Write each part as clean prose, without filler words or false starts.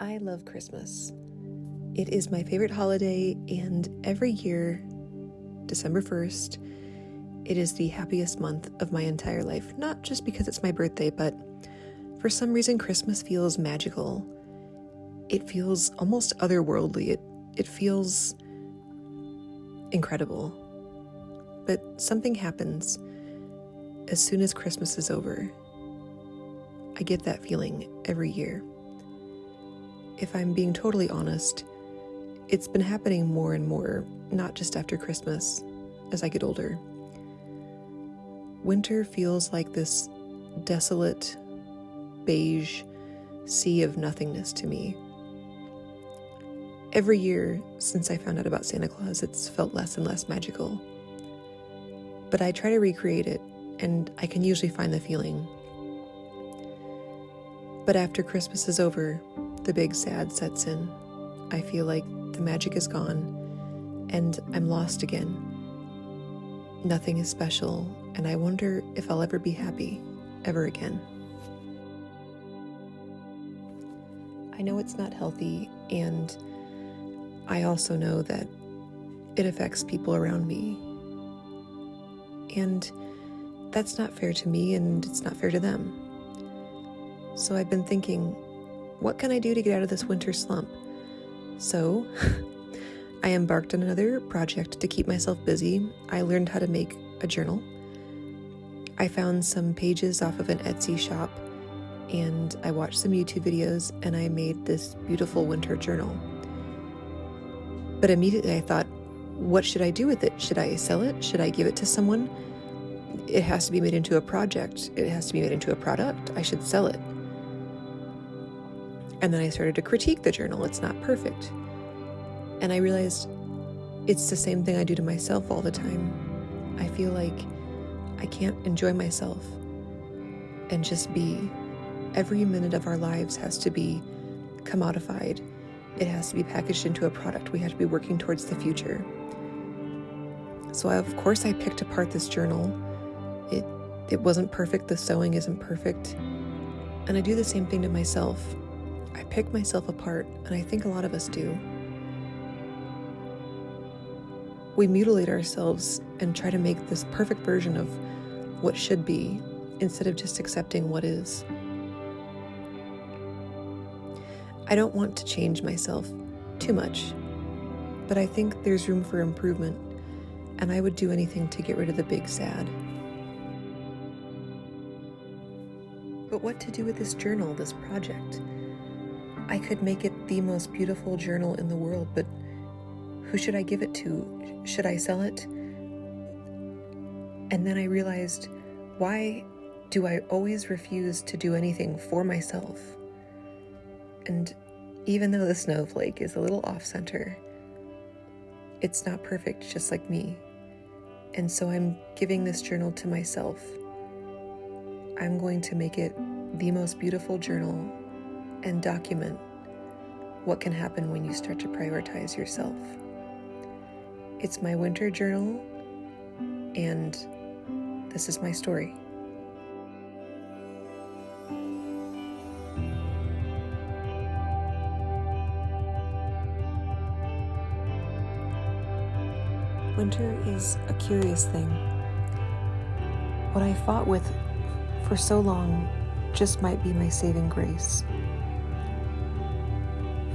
I love Christmas. It is my favorite holiday, and every year, December 1st, it is the happiest month of my entire life. Not just because it's my birthday, but for some reason Christmas feels magical. It feels almost otherworldly. It feels incredible. But something happens as soon as Christmas is over. I get that feeling every year. If I'm being totally honest, it's been happening more and more, not just after Christmas, as I get older. Winter feels like this desolate, beige sea of nothingness to me. Every year since I found out about Santa Claus, it's felt less and less magical. But I try to recreate it, and I can usually find the feeling. But after Christmas is over, the big sad sets in. I feel like the magic is gone, and I'm lost again. Nothing is special, and I wonder if I'll ever be happy, ever again. I know it's not healthy, and I also know that it affects people around me. And that's not fair to me, and it's not fair to them. So I've been thinking, what can I do to get out of this winter slump? So I embarked on another project to keep myself busy. I learned how to make a journal. I found some pages off of an Etsy shop, and I watched some YouTube videos, and I made this beautiful winter journal. But immediately I thought, what should I do with it? Should I sell it? Should I give it to someone? It has to be made into a project. It has to be made into a product. I should sell it. And then I started to critique the journal. It's not perfect. And I realized it's the same thing I do to myself all the time. I feel like I can't enjoy myself and just be. Every minute of our lives has to be commodified. It has to be packaged into a product. We have to be working towards the future. So of course I picked apart this journal. It wasn't perfect. The sewing isn't perfect. And I do the same thing to myself. I pick myself apart, and I think a lot of us do. We mutilate ourselves and try to make this perfect version of what should be, instead of just accepting what is. I don't want to change myself too much, but I think there's room for improvement, and I would do anything to get rid of the big sad. But what to do with this journal, this project? I could make it the most beautiful journal in the world, but who should I give it to? Should I sell it? And then I realized, why do I always refuse to do anything for myself? And even though the snowflake is a little off-center, it's not perfect, just like me. And so I'm giving this journal to myself. I'm going to make it the most beautiful journal and document what can happen when you start to prioritize yourself. It's my winter journal, and this is my story. Winter is a curious thing. What I fought with for so long just might be my saving grace.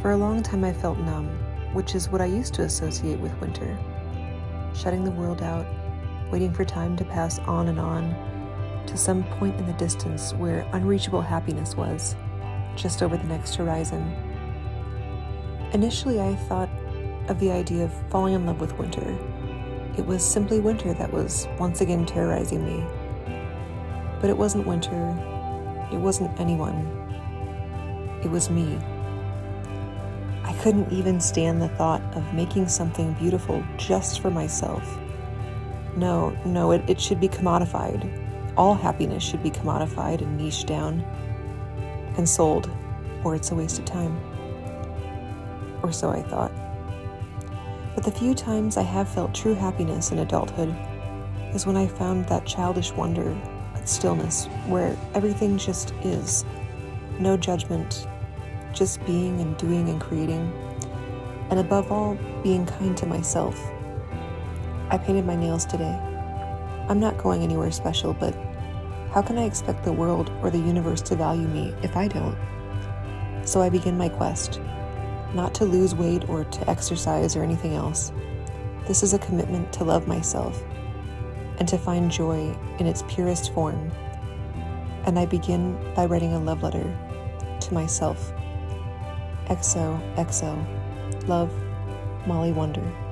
For a long time I felt numb, which is what I used to associate with winter. Shutting the world out, waiting for time to pass on and on, to some point in the distance where unreachable happiness was, just over the next horizon. Initially I thought of the idea of falling in love with winter. It was simply winter that was once again terrorizing me. But it wasn't winter. It wasn't anyone. It was me. I couldn't even stand the thought of making something beautiful just for myself. No, it should be commodified. All happiness should be commodified and niched down and sold, or it's a waste of time. Or so I thought. But the few times I have felt true happiness in adulthood is when I found that childish wonder, that stillness, where everything just is. No judgment, just being and doing and creating, and above all, being kind to myself. I painted my nails today. I'm not going anywhere special, but how can I expect the world or the universe to value me if I don't? So I begin my quest, not to lose weight or to exercise or anything else. This is a commitment to love myself and to find joy in its purest form. And I begin by writing a love letter to myself. XOXO. Love, Mollie Wonder.